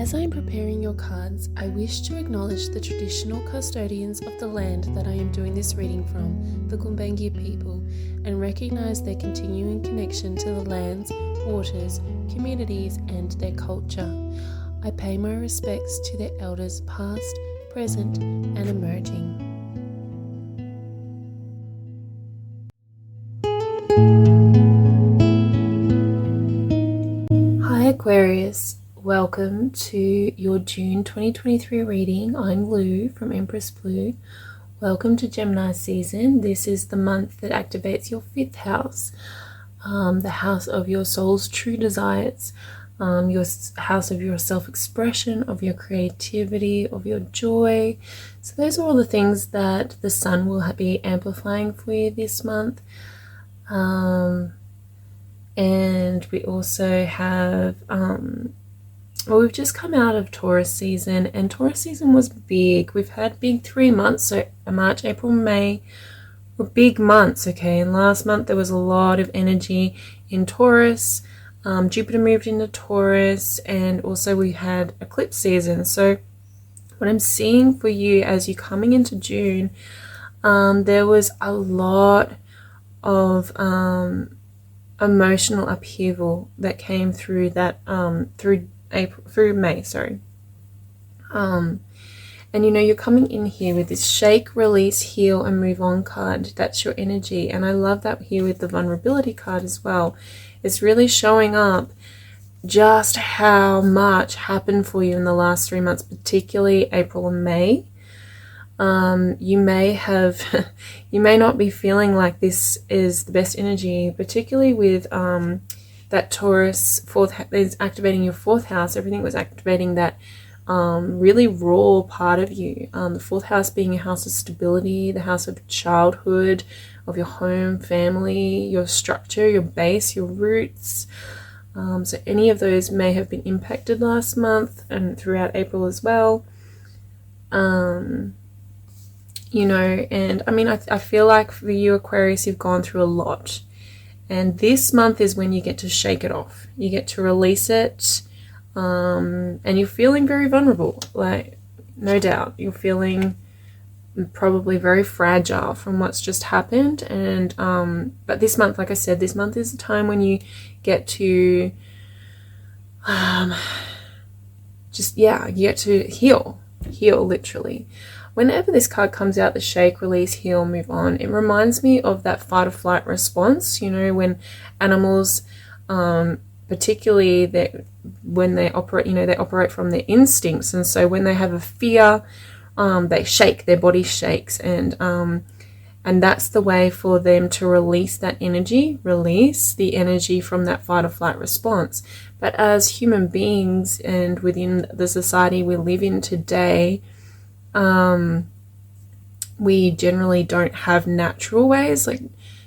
As I am preparing your cards, I wish to acknowledge the traditional custodians of the land that I am doing this reading from, the Gumbaynggirr people, and recognize their continuing connection to the lands, waters, communities, and their culture. I pay my respects to their elders past, present, and emerging. Hi Aquarius. Welcome to your June 2023 reading. I'm Lou from Empress Blue. Welcome to Gemini season. This is the month that activates your 5th house, the house of your soul's true desires, your house of your self-expression, of your creativity, of your joy. So those are all the things that the sun will be amplifying for you this month. And we also have we've just come out of Taurus season, and Taurus season was big. We've had big 3 months, so March, April, May were big months, okay? And last month there was a lot of energy in Taurus. Jupiter moved into Taurus, and also we had eclipse season. So what I'm seeing for you as you're coming into June, there was a lot of emotional upheaval that came through that through May, and you're coming in here with this shake, release, heal, and move on card. That's your energy, and I love that here with the vulnerability card as well. It's really showing up just how much happened for you in the last 3 months, particularly April and May. You may not be feeling like this is the best energy, particularly with that Taurus is activating your 4th house. Everything was activating that really raw part of you. The 4th house being a house of stability, the house of childhood, of your home, family, your structure, your base, your roots. So any of those may have been impacted last month and throughout April as well. And I feel like for you Aquarius, you've gone through a lot. And this month is when you get to shake it off. You get to release it. And you're feeling very vulnerable. Like, no doubt. You're feeling probably very fragile from what's just happened. And but this month, like I said, this month is the time when you get to you get to heal literally. Whenever this card comes out, the shake, release, heal, move on, it reminds me of that fight or flight response. When animals, particularly when they operate, they operate from their instincts. And so when they have a fear, they shake, their body shakes. And that's the way for them to release that energy, release the energy from that fight or flight response. But as human beings and within the society we live in today, we generally don't have natural ways,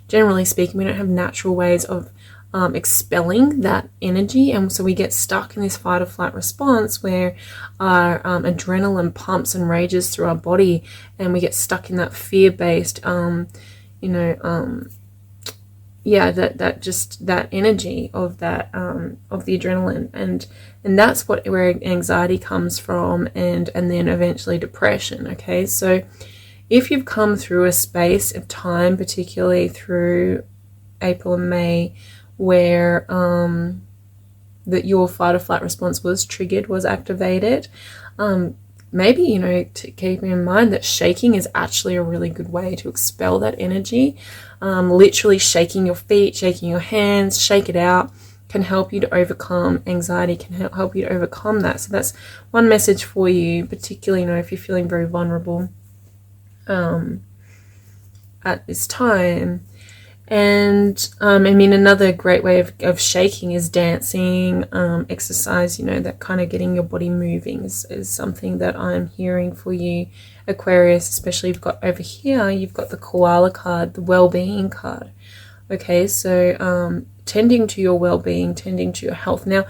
generally speaking, we don't have natural ways of expelling that energy, and so we get stuck in this fight or flight response where our adrenaline pumps and rages through our body, and we get stuck in that fear-based that energy of that of the adrenaline, and that's where anxiety comes from, and then eventually depression. Okay, so if you've come through a space of time, particularly through April and May, where that your fight or flight response was triggered, was activated, maybe to keep in mind that shaking is actually a really good way to expel that energy. Literally shaking your feet, shaking your hands, shake it out, can help you to overcome anxiety, can help you to overcome that. So that's one message for you, particularly if you're feeling very vulnerable at this time. And another great way of shaking is dancing, exercise, that kind of getting your body moving is something that I'm hearing for you, Aquarius. Especially you've got over here, you've got the koala card, the well-being card. Okay, so tending to your well-being, tending to your health. Now,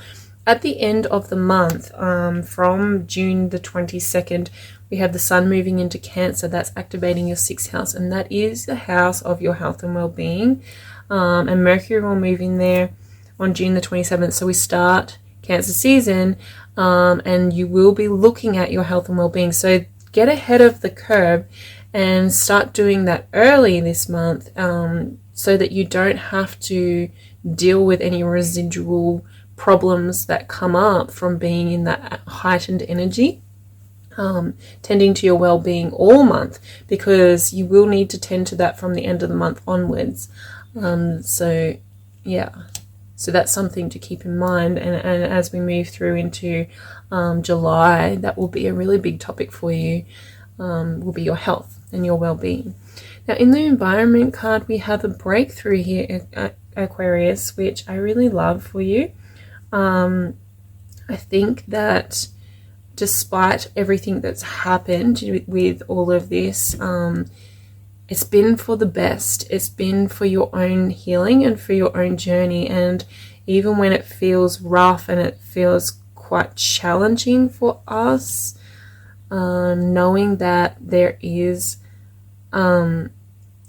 at the end of the month, from June the 22nd, we have the sun moving into Cancer. That's activating your 6th house, and that is the house of your health and well-being. And Mercury will move in there on June the 27th. So we start Cancer season and you will be looking at your health and well-being. So get ahead of the curve and start doing that early this month, so that you don't have to deal with any residual problems that come up from being in that heightened energy, tending to your well-being all month, because you will need to tend to that from the end of the month onwards. So that's something to keep in mind, and as we move through into July, that will be a really big topic for you, will be your health and your well-being. Now, in the environment card, we have a breakthrough here, Aquarius, which I really love for you. I think that despite everything that's happened with all of this, it's been for the best. It's been for your own healing and for your own journey. And even when it feels rough and it feels quite challenging for us, knowing that there is,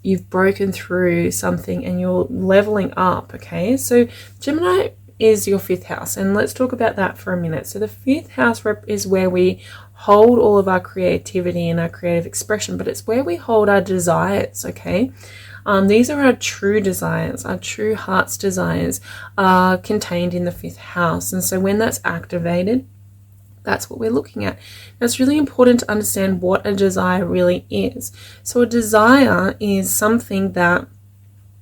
you've broken through something and you're leveling up, okay? So Gemini is your 5th house, and let's talk about that for a minute. So the 5th house is where we hold all of our creativity and our creative expression, but it's where we hold our desires, okay? These are our true desires, our true heart's desires are contained in the 5th house. And so when that's activated, that's what we're looking at. Now, it's really important to understand what a desire really is. So a desire is something that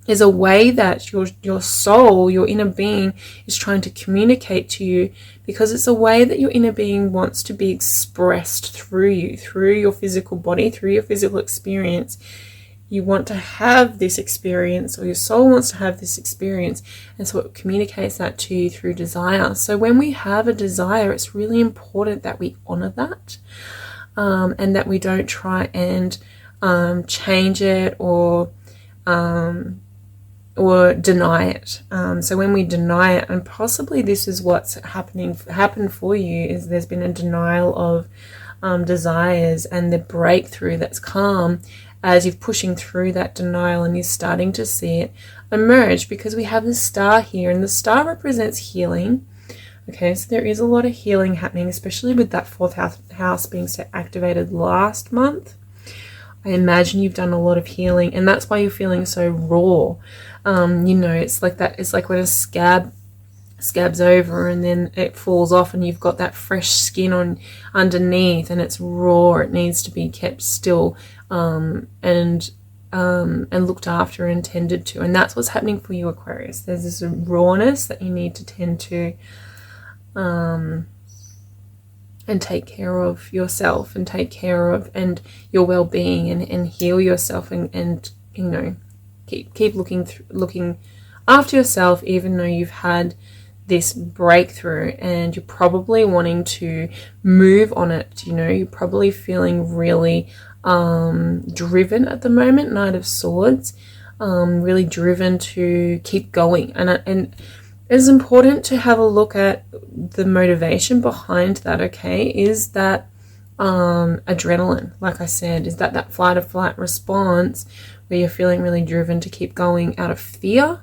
is a way that your soul, your inner being, is trying to communicate to you, because it's a way that your inner being wants to be expressed through you, through your physical body, through your physical experience. You want to have this experience, or your soul wants to have this experience, and so it communicates that to you through desire. So when we have a desire, it's really important that we honor that, and that we don't try and change it or deny it. So when we deny it, and possibly this is what's happened for you, is there's been a denial of desires, and the breakthrough that's come as you're pushing through that denial, and you're starting to see it emerge, because we have the star here, and the star represents healing. Okay, so there is a lot of healing happening, especially with that 4th house being so activated last month. I imagine you've done a lot of healing, and that's why you're feeling so raw. It's like that. It's like when a scabs over and then it falls off, and you've got that fresh skin on underneath, and it's raw. It needs to be kept still, and looked after and tended to. And that's what's happening for you, Aquarius. There's this rawness that you need to tend to, and take care of yourself, and take care of and your well-being, and heal yourself, and keep looking after yourself, even though you've had this breakthrough, and you're probably wanting to move on it. You're probably feeling really driven at the moment, Knight of Swords, really driven to keep going, and it's important to have a look at the motivation behind that. Okay, is that adrenaline, like I said, is that flight or flight response where you're feeling really driven to keep going out of fear?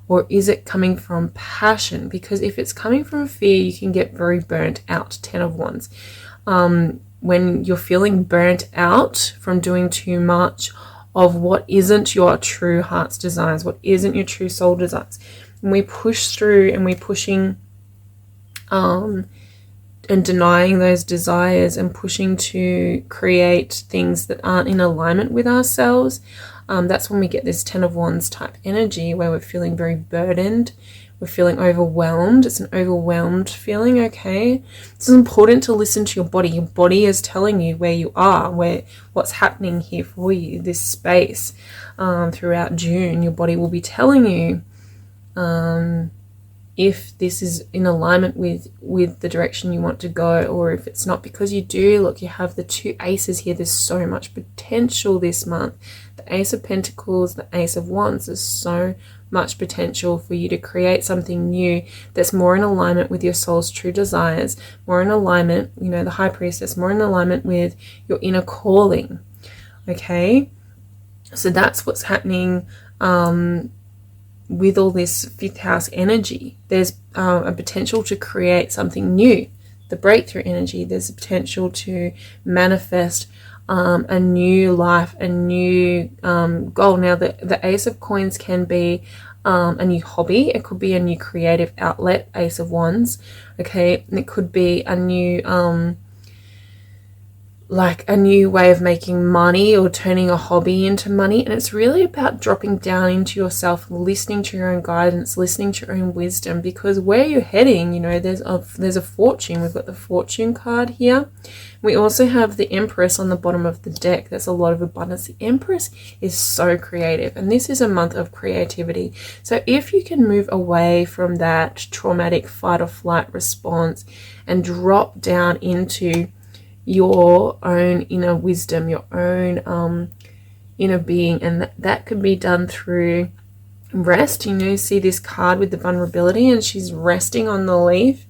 Or is it coming from passion? Because if it's coming from fear, you can get very burnt out. 10 of Wands. When you're feeling burnt out from doing too much of what isn't your true heart's desires, what isn't your true soul desires, and we push through, and we're pushing and denying those desires, and pushing to create things that aren't in alignment with ourselves, that's when we get this 10 of Wands type energy, where we're feeling very burdened, we're feeling overwhelmed. It's an overwhelmed feeling, okay? It's important to listen to your body. Your body is telling you where you are, what's happening here for you, this space. Throughout June, your body will be telling you if this is in alignment with the direction you want to go, or if it's not, because you do. Look, you have the 2 aces here. There's so much potential this month. The Ace of Pentacles, the Ace of Wands. There's so much potential for you to create something new that's more in alignment with your soul's true desires, more in alignment, the High Priestess, more in alignment with your inner calling. Okay, so that's what's happening with all this 5th house energy. There's a potential to create something new the breakthrough energy, there's a potential to manifest a new life, a new goal. Now, the Ace of Coins can be a new hobby. It could be a new creative outlet, Ace of Wands. Okay, and it could be a new like a new way of making money or turning a hobby into money. And it's really about dropping down into yourself, listening to your own guidance, listening to your own wisdom, because where you're heading, you know, there's a fortune. We've got the fortune card here. We also have the Empress on the bottom of the deck. There's a lot of abundance. The Empress is so creative, and this is a month of creativity. So if you can move away from that traumatic fight or flight response and drop down into your own inner wisdom, your own inner being, and that could be done through rest. You know, see this card with the vulnerability, and she's resting on the leaf.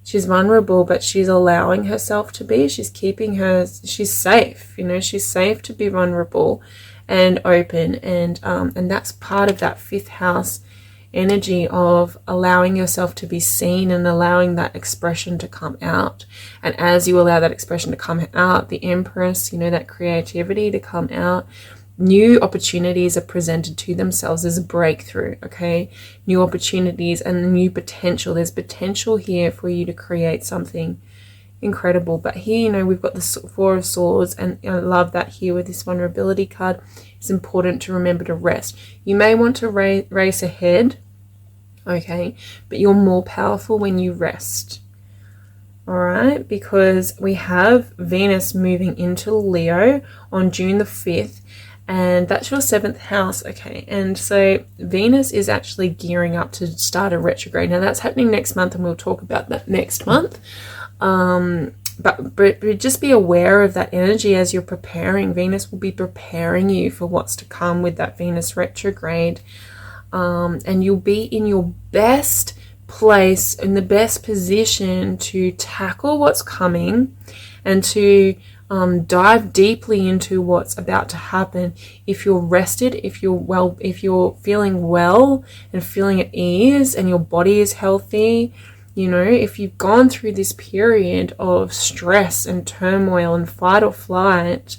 She's vulnerable, but she's allowing herself to be. She's safe. You know, she's safe to be vulnerable and open, and that's part of that 5th house energy of allowing yourself to be seen and allowing that expression to come out. And as you allow that expression to come out, the Empress, you know, that creativity to come out, new opportunities are presented to themselves. There's a breakthrough, okay? New opportunities and new potential. There's potential here for you to create something incredible. But here, you know, we've got the 4 of Swords, and I love that here with this vulnerability card. It's important to remember to rest. You may want to race ahead, okay, but you're more powerful when you rest. All right, because we have Venus moving into Leo on June the 5th, and that's your 7th house, okay? And so Venus is actually gearing up to start a retrograde. Now that's happening next month, and we'll talk about that next month. But just be aware of that energy as you're preparing. Venus will be preparing you for what's to come with that Venus retrograde. And you'll be in your best place, in the best position to tackle what's coming and to dive deeply into what's about to happen if you're rested, if you're feeling well and feeling at ease and your body is healthy. You know, if you've gone through this period of stress and turmoil and fight or flight,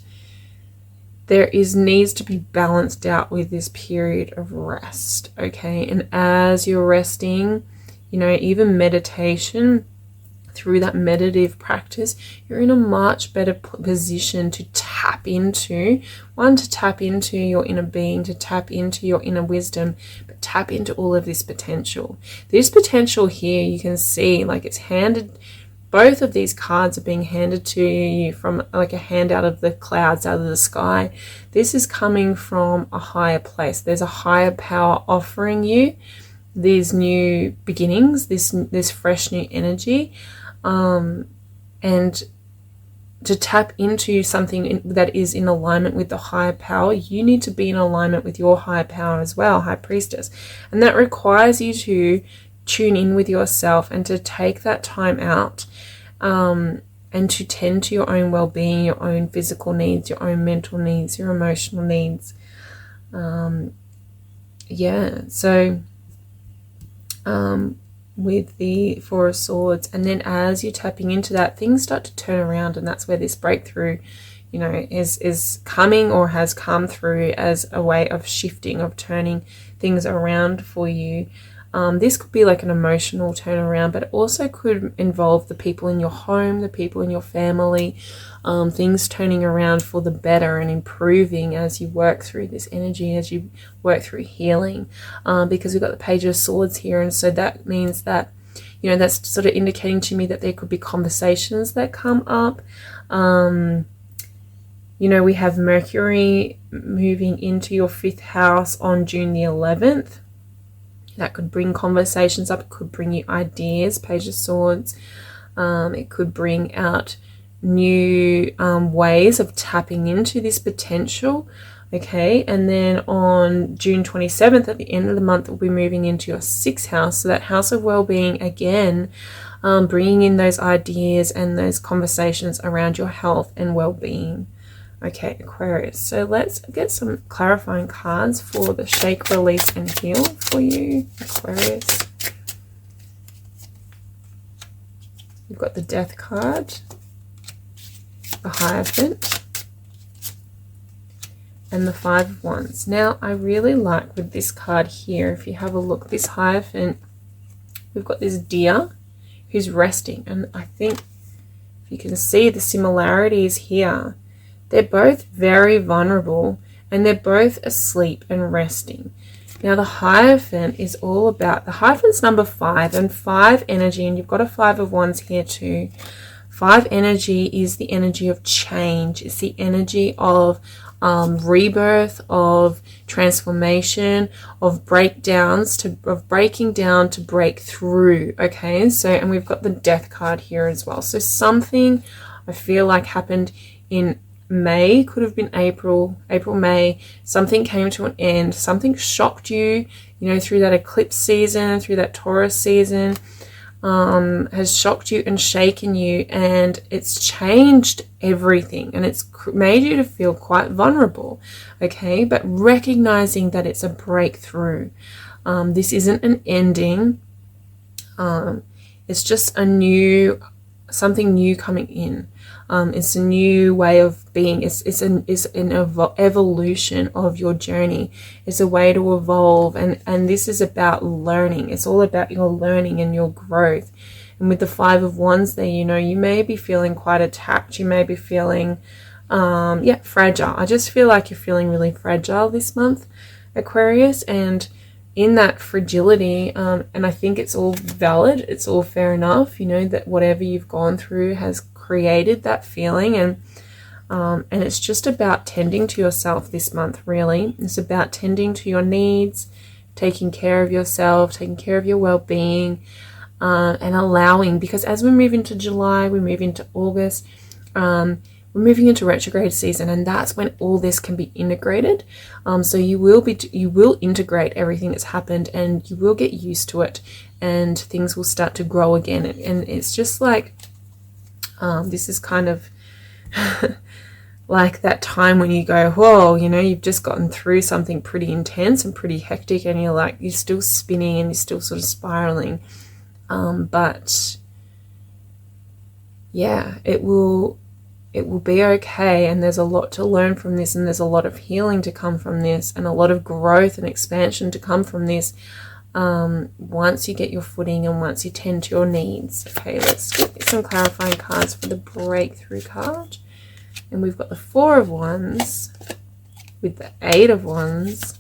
there needs to be balanced out with this period of rest, okay? And as you're resting, you know, even meditation, through that meditative practice, you're in a much better position to tap into your inner being, to tap into your inner wisdom, but tap into all of this potential. This potential here, you can see, like, it's handed, both of these cards are being handed to you from like a hand out of the clouds, out of the sky. This is coming from a higher place. There's a higher power offering you these new beginnings, this fresh new energy. And to tap into something that is in alignment with the higher power, you need to be in alignment with your higher power as well, High Priestess. And that requires you to tune in with yourself and to take that time out, and to tend to your own well-being, your own physical needs, your own mental needs, your emotional needs. With the 4 of Swords, and then as you're tapping into that, things start to turn around, and that's where this breakthrough, you know, is coming or has come through as a way of shifting, of turning things around for you. This could be like an emotional turnaround, but it also could involve the people in your home, the people in your family, things turning around for the better and improving as you work through this energy, as you work through healing, because we've got the Page of Swords here. And so that means that, you know, that's sort of indicating to me that there could be conversations that come up. You know, we have Mercury moving into your 5th house on June the 11th. That could bring conversations up. It could bring you ideas, Page of Swords. It could bring out new ways of tapping into this potential. Okay, and then on June 27th, at the end of the month, we'll be moving into your 6th house. So that house of well-being, again, bringing in those ideas and those conversations around your health and well-being. Okay, Aquarius. So let's get some clarifying cards for the shake, release, and heal for you, Aquarius. You've got the Death card, the Hierophant, and the Five of Wands. Now, I really like with this card here, if you have a look, this Hierophant, we've got this deer who's resting. And I think if you can see the similarities here, they're both very vulnerable and they're both asleep and resting. Now, the Hierophant is all about, the Hierophant's number 5 and 5 energy, and you've got a 5 of Wands here too. 5 energy is the energy of change. It's the energy of rebirth, of transformation, of breakdowns, of breaking down to break through. Okay, so, and we've got the Death card here as well. So something I feel like happened in May, could have been April, May, something came to an end, something shocked you, you know, through that eclipse season, through that Taurus season, has shocked you and shaken you, and it's changed everything, and it's made you to feel quite vulnerable. Okay, but recognizing that it's a breakthrough. This isn't an ending. It's just something new coming in. It's a new way of being. It's an evolution of your journey. It's a way to evolve, and this is about learning. It's all about your learning and your growth. And with the 5 of Wands there, you know, you may be feeling quite attacked. You may be feeling, fragile. I just feel like you're feeling really fragile this month, Aquarius, and in that fragility, and I think it's all valid, it's all fair enough, you know, that whatever you've gone through has created that feeling, and it's just about tending to yourself this month, really. It's about tending to your needs, taking care of yourself, taking care of your well-being, and allowing, because as we move into July, we move into August, we're moving into retrograde season, and that's when all this can be integrated. So you will integrate everything that's happened, and you will get used to it, and things will start to grow again. And it's just like, this is kind of like that time when you go, whoa, you know, you've just gotten through something pretty intense and pretty hectic, and you're still spinning and you're still sort of spiraling. But yeah, it will be okay, and there's a lot to learn from this, and there's a lot of healing to come from this, and a lot of growth and expansion to come from this, once you get your footing and once you tend to your needs. Okay, let's get some clarifying cards for the breakthrough card. And we've got the 4 of Wands with the 8 of Wands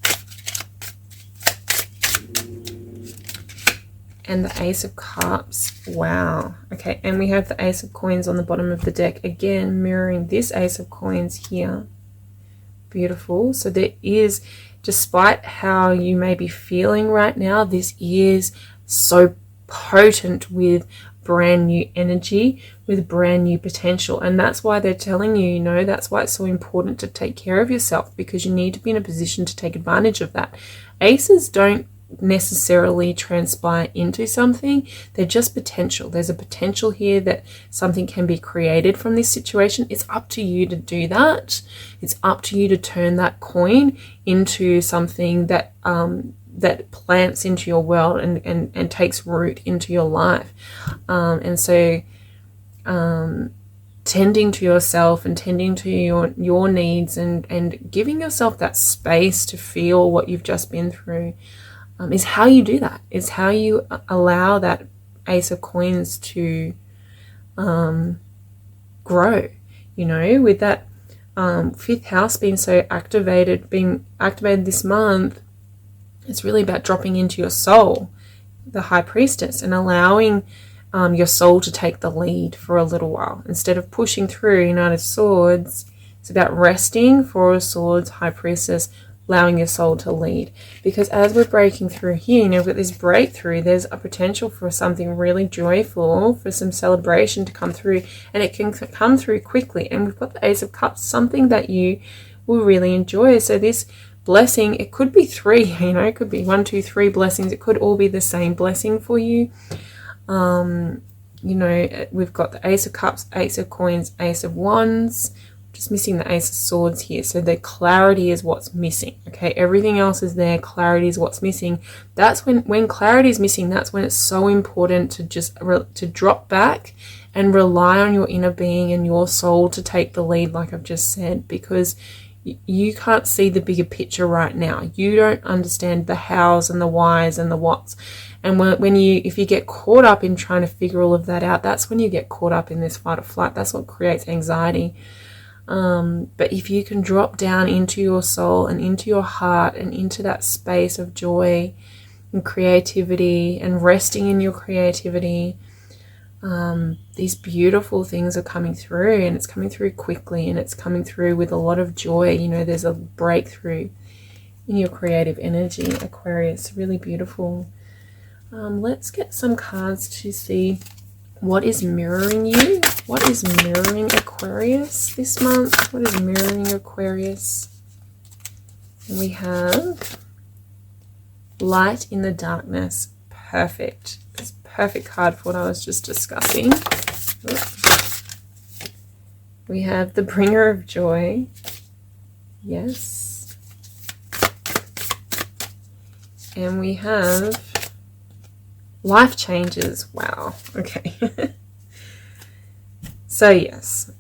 and the Ace of Cups. Wow. Okay, and we have the Ace of Coins on the bottom of the deck, again mirroring this Ace of Coins here. Beautiful. So there is, despite how you may be feeling right now, this is so potent with brand new energy, with brand new potential. And that's why they're telling you, you know, that's why it's so important to take care of yourself, because you need to be in a position to take advantage of that. Aces don't necessarily transpire into something, they're just potential. There's a potential here that something can be created from this situation. It's up to you to do that. It's up to you to turn that coin into something that that plants into your world and takes root into your life. And so tending to yourself and tending to your needs and giving yourself that space to feel what you've just been through is how you do that. It's how you allow that Ace of Coins to grow, you know, with that 5th house being activated this month. It's really about dropping into your soul, the High Priestess, and allowing your soul to take the lead for a little while. Instead of pushing through, Knight of Swords, it's about resting, 4 of Swords, High Priestess, allowing your soul to lead. Because as we're breaking through here, you know, with this breakthrough, there's a potential for something really joyful, for some celebration to come through, and it can come through quickly. And we've got the Ace of Cups, something that you will really enjoy. So this blessing, it could be 3, you know, it could be 1, 2, 3 blessings. It could all be the same blessing for you. You know, we've got the Ace of Cups, Ace of Coins, Ace of Wands, just missing the Ace of Swords here. So the clarity is what's missing. Okay, everything else is there. Clarity is what's missing. That's when clarity is missing, that's when it's so important to just to drop back and rely on your inner being and your soul to take the lead, like I've just said, because you can't see the bigger picture right now. You don't understand the hows and the whys and the whats. And if you get caught up in trying to figure all of that out, that's when you get caught up in this fight or flight. That's what creates anxiety. But if you can drop down into your soul and into your heart and into that space of joy and creativity and resting in your creativity, these beautiful things are coming through, and it's coming through quickly, and it's coming through with a lot of joy. You know, there's a breakthrough in your creative energy, Aquarius. Really beautiful. Let's get some cards to see what is mirroring you. What is mirroring Aquarius this month? What is mirroring Aquarius? And we have light in the darkness. Perfect. It's a perfect card for what I was just discussing. We have the bringer of joy. Yes. And we have life changes. Wow. Okay. So yes,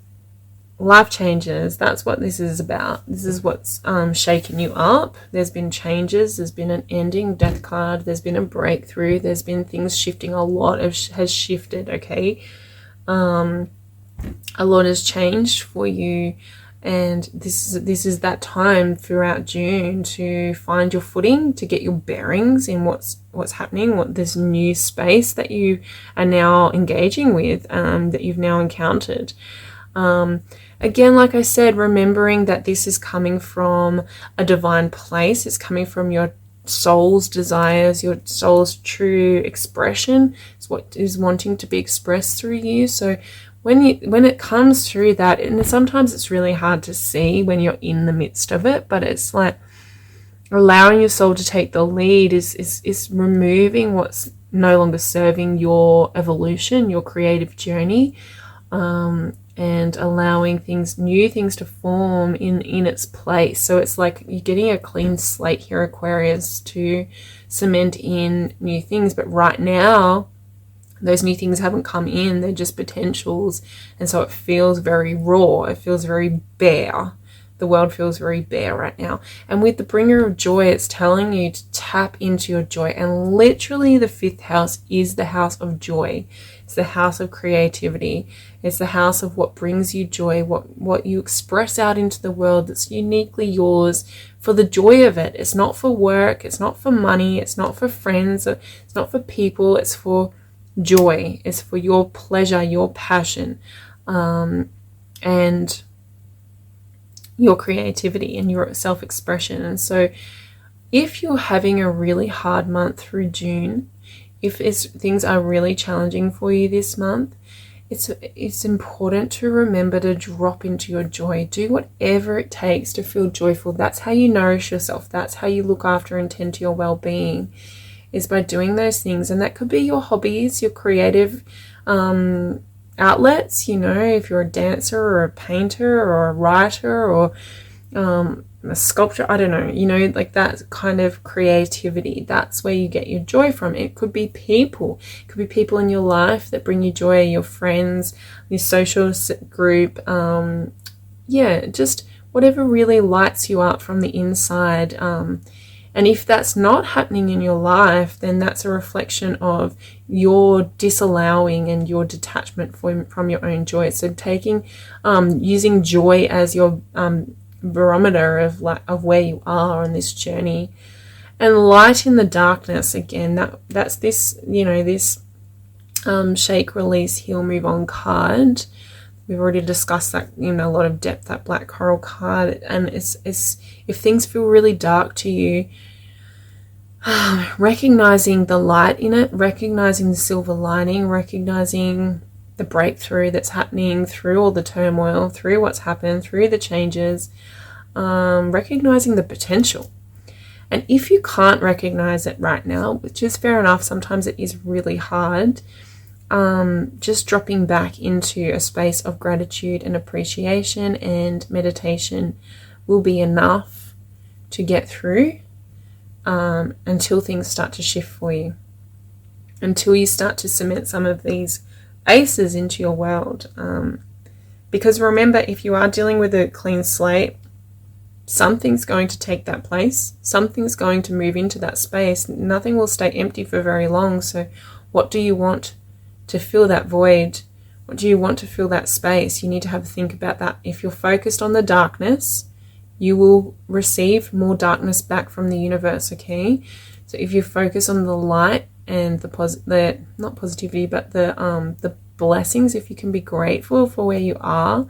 life changes. That's what this is about. This is what's shaking you up. There's been changes. There's been an ending, death card. There's been a breakthrough. There's been things shifting. A lot has shifted. Okay. A lot has changed for you. And this is that time throughout June to find your footing, to get your bearings in what's happening, what this new space that you are now engaging with, that you've now encountered. Again, like I said, remembering that this is coming from a divine place. It's coming from your soul's desires, your soul's true expression. It's what is wanting to be expressed through you. So when it comes through that, and sometimes it's really hard to see when you're in the midst of it, but it's like allowing your soul to take the lead is removing what's no longer serving your evolution, your creative journey, and allowing new things to form in its place. So it's like you're getting a clean slate here, Aquarius, to cement in new things. But right now, those new things haven't come in. They're just potentials. And so it feels very raw. It feels very bare. The world feels very bare right now. And with the bringer of joy, it's telling you to tap into your joy. And literally the 5th house is the house of joy. It's the house of creativity. It's the house of what brings you joy, what you express out into the world that's uniquely yours for the joy of it. It's not for work. It's not for money. It's not for friends. It's not for people. It's for joy. Is for your pleasure, your passion, and your creativity and your self-expression. And so if you're having a really hard month through June, if things are really challenging for you this month, it's important to remember to drop into your joy. Do whatever it takes to feel joyful. That's how you nourish yourself. That's how you look after and tend to your well-being, is by doing those things. And that could be your hobbies, your creative outlets. You know, if you're a dancer or a painter or a writer or a sculptor, I don't know, you know, like that kind of creativity. That's where you get your joy from. It could be people. It could be people in your life that bring you joy, your friends, your social group. Yeah, just whatever really lights you up from the inside. And if that's not happening in your life, then that's a reflection of your disallowing and your detachment from your own joy. So using joy as your barometer of where you are on this journey. And light in the darkness, again, that's this, you know, this shake, release, heal, move on card. We've already discussed that in a lot of depth, that black coral card. And it's if things feel really dark to you, recognizing the light in it, recognizing the silver lining, recognizing the breakthrough that's happening through all the turmoil, through what's happened, through the changes, recognizing the potential. And if you can't recognize it right now, which is fair enough, sometimes it is really hard, just dropping back into a space of gratitude and appreciation and meditation will be enough to get through until things start to shift for you, until you start to cement some of these aces into your world. Because remember, if you are dealing with a clean slate, something's going to take that place. Something's going to move into that space. Nothing will stay empty for very long. So what do you want to fill that void? What do you want to fill that space? You need to have a think about that. If you're focused on the darkness, you will receive more darkness back from the universe, okay? So if you focus on the light and the not positivity, but the blessings, if you can be grateful for where you are,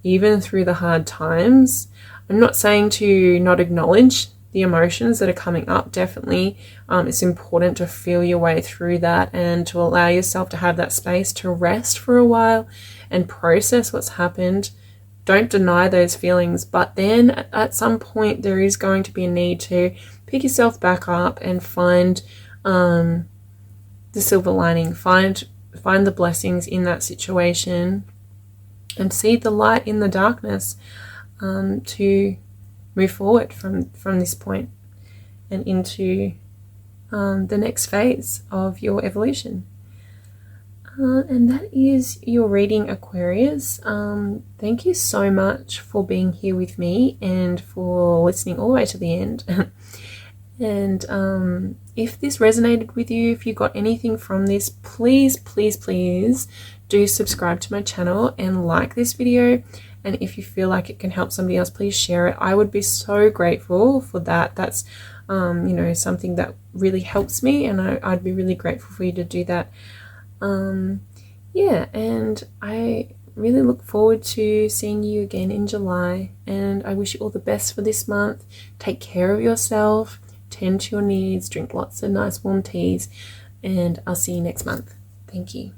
even through the hard times. I'm not saying to not acknowledge the emotions that are coming up. Definitely, it's important to feel your way through that and to allow yourself to have that space to rest for a while and process what's happened. Don't deny those feelings, but then at some point there is going to be a need to pick yourself back up and find the silver lining, find the blessings in that situation and see the light in the darkness, to move forward from this point and into the next phase of your evolution. And that is your reading, Aquarius. Thank you so much for being here with me and for listening all the way to the end. And if this resonated with you, if you got anything from this, please do subscribe to my channel and like this video. And if you feel like it can help somebody else, please share it. I would be so grateful for that. That's something that really helps me, and I'd be really grateful for you to do that. Yeah, and I really look forward to seeing you again in July, and I wish you all the best for this month. Take care of yourself, tend to your needs, drink lots of nice warm teas, and I'll see you next month. Thank you.